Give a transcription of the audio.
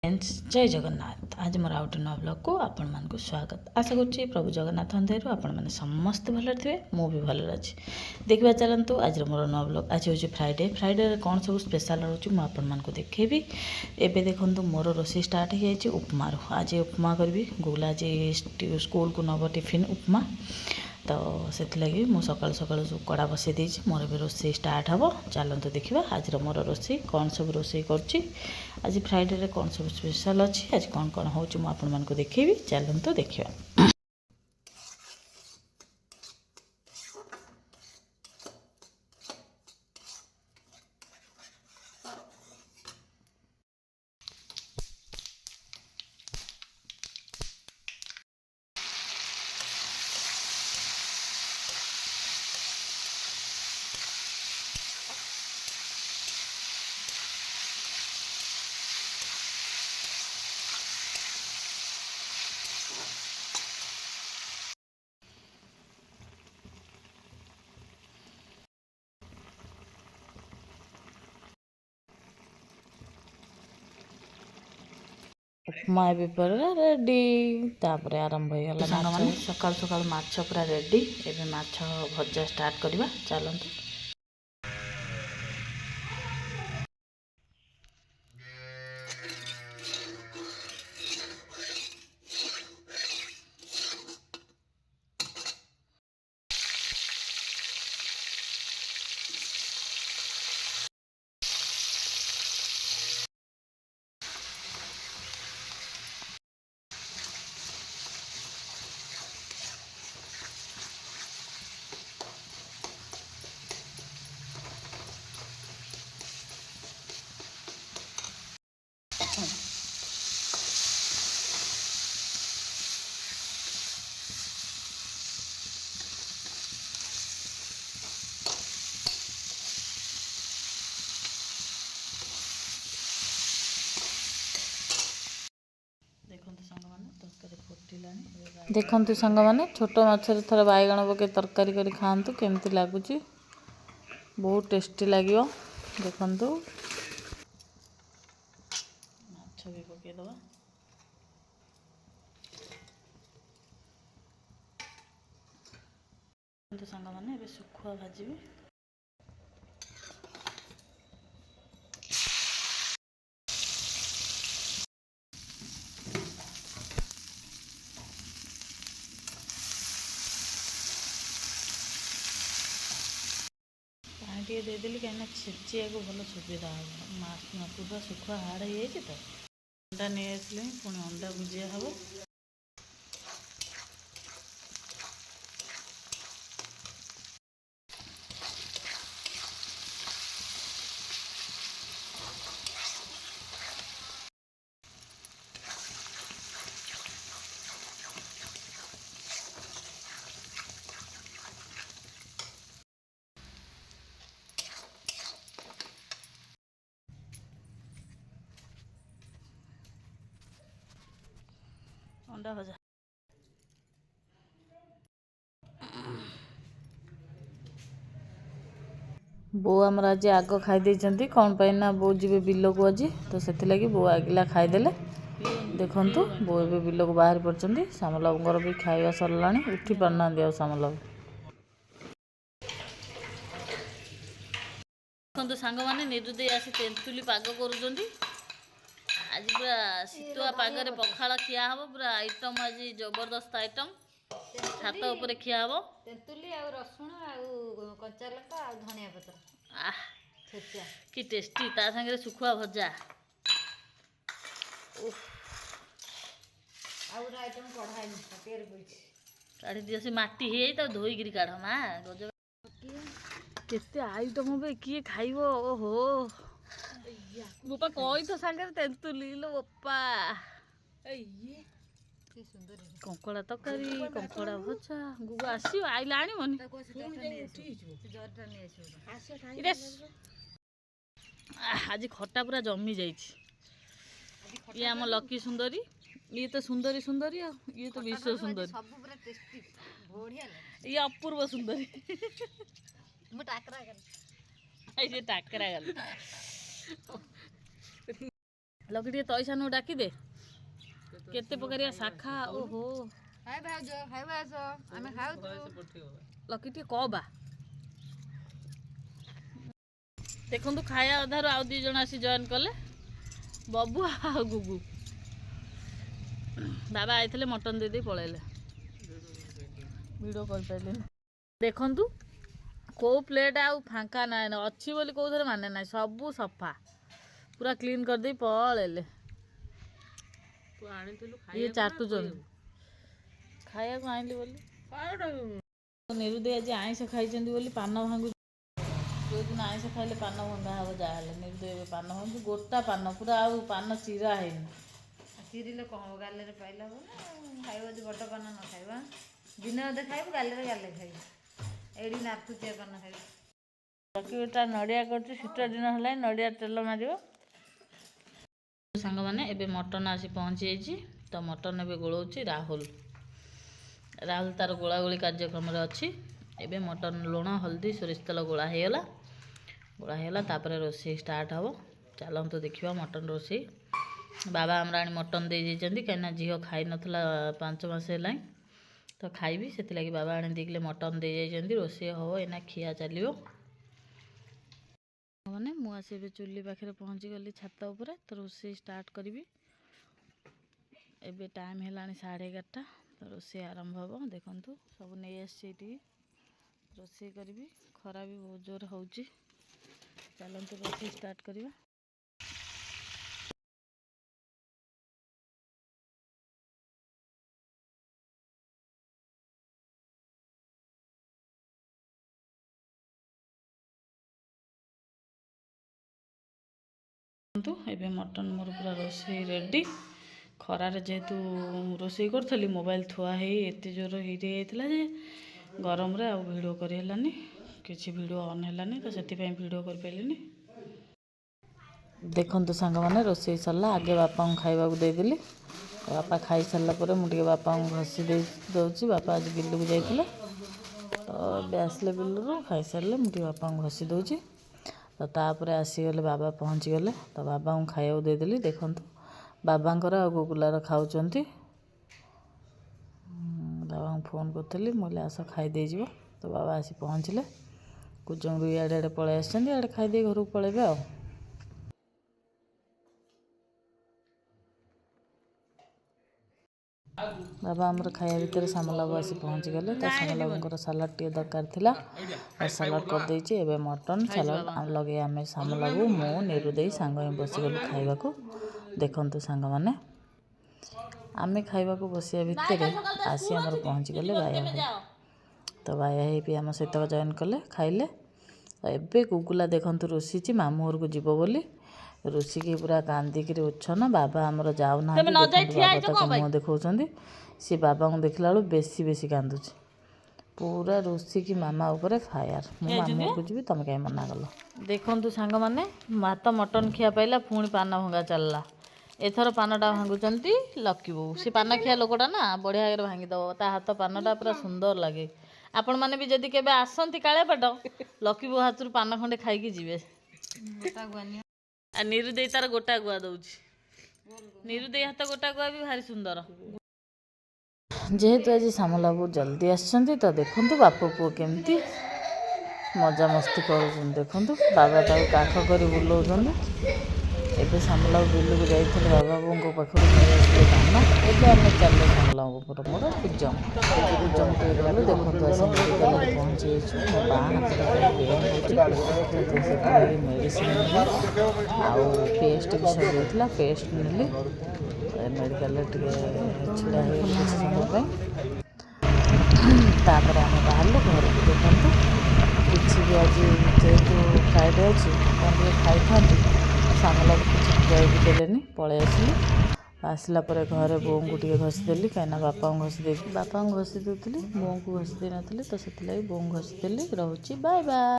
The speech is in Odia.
फ्रेंड्स जय जगन्नाथ। आज मोर आउट नवा ब्लॉग को आपण मान को स्वागत। आशा करुच्ची प्रभु जगन्नाथ दयारू आपण मैंने समस्त भल थे, मु भी भल अच्छी। देखा चलतु आज मोर नवा ब्लॉग। आज हूँ फ्राइडे। फ्राइडे कौन सब स्पेशल रोचे मुझे आपण मान देखेबी। एबे देखु मोर रोषे स्टार्ट हो जाए उपमा। आज उपमा करी गुला आज स्कूल को नब टिफिन उपमा, तो से लगी मुझे सकाल सकाल कड़ा बसई देती। मोर भी रोषे स्टार्ट हम। चलतु देखा आज मोर रोषे कौन सब रोषे कर। आज फ्राइडे कौन सब स्पेशल अच्छी, आज कौन कौन हो मुझे देखेबी। चलतु देखा। उपमा भी पूरा रेडी। तापर आरंभ हो गला सांग सकाल सकाल माछ पूरा रेडी। एबे माछ भजा स्टार्ट करवा। चलतु देखु सांग मैंने छोट माछर थोड़ा बैगण पके तरकारी कर खातु केमती लगुच। बहुत टेस्टी लगे। देखु माछ भी पकईदबा। सांग मैंने सुखुआ भाजी। पानी देदेली कहीं छेचिया को भल सुविधा हम। पूरा सुखुआ हार्ड हो जाए तो अंडा नहीं आसले पुणी अंडा भुजिया हम। अंडा भजा बो आमर आज आग खाई कौन पाइना बो जी बिल को आज, तो से लगी बो आगिला खाईदे। देखु बो ए बिल को बाहर पड़ते। सामलबर भी खाଇବା सरला उठी पारना सामलब। देखो सांग मैंने निरुदे आसी तेंतुली पाग कर। आज पूरा शीतुआ पागरे पखाड़ खिया हम। पूरा आइटम आज जबरदस्त आइटम छात उपर खिया हम। तेंतुली आ रसुण आ कंचा लंका आ धनिया पत्र छेचा कि टेस्टी। ता संगे सुखुआ भजा आइटम कढ़ाई तेर पड़ी काढ़ी दियो। से माटी ही तो धोईकरी काढ़ माँ गज केते आइटम बे किए खाइबो। ओहो बोपा कई तो सांगे तेंतुली लो बोपा। कंकड़ा तकारी कंकड़ा भजा गुगु आसी आइला आनिबनी। आज खट्टा पूरा जमी जाइछि। ये आम लकी सुंदरी, ये तो सुंदरी सुंदरी आ ये तो विश्व सुंदरी। सब पूरा टेस्टी बढ़िया ये अपूर्व सुंदरी। मु टाकरा गल ये टाकरा गल ଲକି ଟିକେ ତଇସାନୁ ଡାକିଦେ କେତେ ପ୍ରକାରିଆ ଶାଖା ଓହୋ ହାଇ ଭାଉଜ ଖାଇବା ଆସ ଆମେ ଖାଉଛୁ ଲକି ଟିକେ କବା ଦେଖନ୍ତୁ ଖାଇବା ଅଧାରୁ ଆଉ 2 ଜଣ ଆସି ଜଏନ୍ କଲେ ବବୁ ଆଉ ଗୁଗୁ ବାବା ଆଇଥିଲେ ମଟନ ଦେଇଦେଇ ପଳେଇଲେ ଭିଡ଼ିଓ କରିପାରିଲେନି ଦେଖନ୍ତୁ କେଉଁ ପ୍ଲେଟ୍ ଆଉ ଫାଙ୍କା ନାହିଁ ଅଛି ବୋଲି କେଉଁଥିରେ ମାନେ ନାହିଁ ସବୁ ସଫା ପୁରା କ୍ଲିନ୍ କରିଦେଇ ପଳେଇଲେ ଇଏ ଚାଟୁଛନ୍ତି ଖାଇବାକୁ ଆଣିଲି ବୋଲି ନିରୁ ଦେଇ ଆଜି ଆଇଁଷ ଖାଇଛନ୍ତି ବୋଲି ପାନ ଭାଙ୍ଗୁ ଯେଉଁଦିନ ଆଇଁଷ ଖାଇଲେ ପାନ ଭଙ୍ଗା ହେବ ଯାହାହେଲେ ନିରୁ ଦେଇ ଏବେ ପାନ ଭାଙ୍ଗୁ ଗୋଟା ପାନ ପୁରା ଆଉ ପାନ ଚିରା ହେଇନି ଚିରିଲେ କ'ଣ ହବ ଗାଲେରେ ପାଇଲା ହବ ନା ଖାଇବ ଯଦି ବଡ଼ ପାନ ନ ଖାଇବା ଦିନେ ଅଧେ ଖାଇବୁ ଗାଲେରେ ଗାଲେ ଖାଇବୁ ଏଇଠି ନାଥୁଚିଆ ପାନ ଖାଇବୁ ତା ନଡ଼ିଆ କରୁଛି ଶୀତ ଦିନ ହେଲାଣି ନଡ଼ିଆ ତେଲ ମାରିବ ସାଙ୍ଗମାନେ ଏବେ ମଟନ ଆସି ପହଞ୍ଚି ଯାଇଛି ତ ମଟନ ଏବେ ଗୋଳଉଛି ରାହୁଲ ତାର ଗୋଳାଗୋଳି କାର୍ଯ୍ୟକ୍ରମରେ ଅଛି ଏବେ ମଟନ ଲୁଣ ହଳଦୀ ସୋରିଷ ତେଲ ଗୋଳା ହେଇଗଲା ତାପରେ ରୋଷେଇ ଷ୍ଟାର୍ଟ ହେବ ଚାଲନ୍ତୁ ଦେଖିବା ମଟନ ରୋଷେଇ ବାବା ଆମର ଆଣି ମଟନ ଦେଇଯାଇଛନ୍ତି କାହିଁକିନା ଝିଅ ଖାଇ ନଥିଲା 5 ମାସ ହେଲାଣି ତ ଖାଇବି ସେଥିଲାଗି ବାବା ଆଣି 2 କିଲୋ ମଟନ ଦେଇଯାଇଛନ୍ତି ରୋଷେଇ ହେବ ଏଇନା ଖିଆ ଚାଲିବ ମାନେ ମୁଁ ଆସି ଏବେ ଚୁଲି ପାଖରେ ପହଞ୍ଚିଗଲି ଛାତ ଉପରେ ତ ରୋଷେଇ ଷ୍ଟାର୍ଟ କରିବି ଏବେ ଟାଇମ୍ ହେଲାଣି 11:30 ତ ରୋଷେଇ ଆରମ୍ଭ ହେବ ଦେଖନ୍ତୁ ସବୁ ନେଇ ଆସିଛି ଏଠିକି ରୋଷେଇ କରିବି ଖରା ବି ବହୁତ ଜୋର ହେଉଛି ଚାଲନ୍ତୁ ରୋଷେଇ ଷ୍ଟାର୍ଟ କରିବା ଏବେ ମଟନ ମୋର ପୁରା ରୋଷେଇ ରେଡ଼ି ଖରାରେ ଯେହେତୁ ରୋଷେଇ କରୁଥିଲି ମୋବାଇଲ ଥୁଆ ହେଇ ଏତେ ଜୋର ହିଟ୍ ହେଇଯାଇଥିଲା ଯେ ଗରମରେ ଆଉ ଭିଡ଼ିଓ କରି ହେଲାନି କିଛି ଭିଡ଼ିଓ ଅନ୍ ହେଲାନି ତ ସେଥିପାଇଁ ଭିଡ଼ିଓ କରିପାରିଲିନି ଦେଖନ୍ତୁ ସାଙ୍ଗମାନେ ରୋଷେଇ ସରିଲା ଆଗେ ବାପାଙ୍କୁ ଖାଇବାକୁ ଦେଇଦେଲି ବାପା ଖାଇସାରିଲା ପରେ ମୁଁ ଟିକେ ବାପାଙ୍କୁ ଘଷି ଦେଉଛି ବାପା ଆଜି ବିଲକୁ ଯାଇଥିଲେ ତ ଏବେ ଆସିଲେ ବିଲରୁ ଖାଇସାରିଲେ ମୁଁ ଟିକେ ବାପାଙ୍କୁ ଘଷି ଦେଉଛି ତ ତାପରେ ଆସିଗଲେ ବାବା ପହଞ୍ଚିଗଲେ ତ ବାବାଙ୍କୁ ଖାଇବାକୁ ଦେଇଦେଲି ଦେଖନ୍ତୁ ବାବାଙ୍କର ଆଉ ଗୁଗୁଲାର ଖାଉଛନ୍ତି ବାବାଙ୍କୁ ଫୋନ୍ କରିଥିଲି ମୁଁ କହିଲି ଆସ ଖାଇ ଦେଇଯିବ ତ ବାବା ଆସି ପହଞ୍ଚିଲେ କୁଜଙ୍ଗ ବି ଇଆଡ଼େ ପଳେଇ ଆସିଛନ୍ତି ଇଆଡ଼େ ଖାଇଦେଇ ଘରକୁ ପଳେଇବେ ଆଉ ବାବା ଆମର ଖାଇବା ଭିତରେ ସାମଲାବୁ ଆସି ପହଞ୍ଚିଗଲେ ତ ସାମଲାବୁଙ୍କର ସାଲାଡ଼ ଟିକେ ଦରକାର ଥିଲା ସାଲାଡ଼ କରିଦେଇଛି ଏବେ ମଟନ୍ ସାଲାଡ଼ ଲଗେଇ ଆମେ ସାମଲାବୁ ମୁଁ ନିରୁ ଦେଇ ସାଙ୍ଗ ହିଁ ବସିଗଲୁ ଖାଇବାକୁ ଦେଖନ୍ତୁ ସାଙ୍ଗମାନେ ଆମେ ଖାଇବାକୁ ବସିବା ଭିତରେ ଆସି ଆମର ପହଞ୍ଚିଗଲେ ବାୟା ଭାଇ ତ ବାୟା ଭାଇ ବି ଆମ ସହିତ ଜଏନ୍ କଲେ ଖାଇଲେ ଏବେ ଗୁଗୁଲା ଦେଖନ୍ତୁ ରୁଷିଛି ମାମୁଁ ଘରକୁ ଯିବ ବୋଲି ରୁଷିକି ପୁରା କାନ୍ଦିକିରି ଉଚ୍ଛନ୍ନ ବାବା ଆମର ଯାଉନାହାନ୍ତି ବାବା ତାକୁ ମୁହଁ ଦେଖାଉଛନ୍ତି ସେ ବାବାଙ୍କୁ ଦେଖିଲା ବେଳକୁ ବେଶୀ କାନ୍ଦୁଛି ପୁରା ରୁଷିକି ମାମା ଉପରେ ଫାୟାର ମୁଁ ମାମୁଁ ଘରକୁ ଯିବି ତମେ କାହିଁ ମନା କଲ ଦେଖନ୍ତୁ ସାଙ୍ଗମାନେ ଭାତ ମଟନ ଖିଆ ପାଇଲା ପୁଣି ପାନ ଭଙ୍ଗା ଚାଲିଲା ଏଥର ପାନଟା ଭାଙ୍ଗୁଛନ୍ତି ଲକି ବୋଉ ସେ ପାନ ଖିଆ ଲୋକଟା ନା ବଢ଼ିଆ ଭାବରେ ଭାଙ୍ଗିଦେବ ତା ହାତ ପାନଟା ପୁରା ସୁନ୍ଦର ଲାଗେ ଆପଣମାନେ ବି ଯଦି କେବେ ଆସନ୍ତି କାଳିଆପାଟ ଲକି ବୋଉ ହାତରୁ ପାନ ଖଣ୍ଡେ ଖାଇକି ଯିବେ ଆଉ ନିରୁ ଦେଇ ତାର ଗୋଟା ଗୁଆ ଦଉଛି ନିରୁ ଦେଇ ହାତ ଗୋଟା ଗୁଆ ବି ଭାରି ସୁନ୍ଦର ଯେହେତୁ ଆଜି ସାମଲାବୁ ଜଲ୍ଦି ଆସିଛନ୍ତି ତ ଦେଖନ୍ତୁ ବାପ ପୁଅ କେମିତି ମଜାମସ୍ତି କରୁଛନ୍ତି ଦେଖନ୍ତୁ ବାବା ତାକୁ କାଖ କରି ବୁଲାଉଛନ୍ତି ଏବେ ସାମଲାବୁ ବିଲକୁ ଯାଇଥିଲେ ବାବା ବୋଉଙ୍କ ପାଖରୁ ନେଇ ଆସିଲେ ଧାନ ଏବେ ଆମେ ଚାଲିଲେ ସାମଲାବୁଙ୍କର ମୋର କୁଜଙ୍ଗ ଟିକେ ଗଲୁ ଦେଖନ୍ତୁ ଆସି ମେଡ଼ିକାଲରେ ପହଞ୍ଚି ଯାଇଛୁ ମୋ ବାଁ ହାତଟା ପେନ୍ ହେଉଛି ସେଥିଲାଗି ମେଡ଼ିସିନ ନେଲି ଆଉ ପେଷ୍ଟ ବି ସରିଯାଇଥିଲା ପେଷ୍ଟ ନେଲି ମେଡ଼ିକାଲରେ ଟିକେ ଛିଡ଼ା ହେଇଗଲି କିଛି ସମୟ ପାଇଁ ତାପରେ ଆମେ ବାହାରିଲୁ ଘରକୁ ଦେଖନ୍ତୁ କିଛି ବି ଆଜି ଯେହେତୁ ଫ୍ରାଇଡ଼େ ଅଛି କ'ଣ ଟିକେ ଖାଇଥାନ୍ତି ସାମଲାକୁ କିଛି ଖୁଆଇକି ଦେଲେନି ପଳେଇ ଆସିଲି ଆସିଲା ପରେ ଘରେ ବୋଉଙ୍କୁ ଟିକେ ଘଷି ଦେଲି କାହିଁକିନା ବାପାଙ୍କୁ ଘଷି ଦେଉଥିଲି ବୋଉଙ୍କୁ ଘଷି ଦେଇନଥିଲି ତ ସେଥିଲାଗି ବୋଉଙ୍କୁ ଘଷି ଦେଲି ରହୁଛି ବାଏ ବାଏ।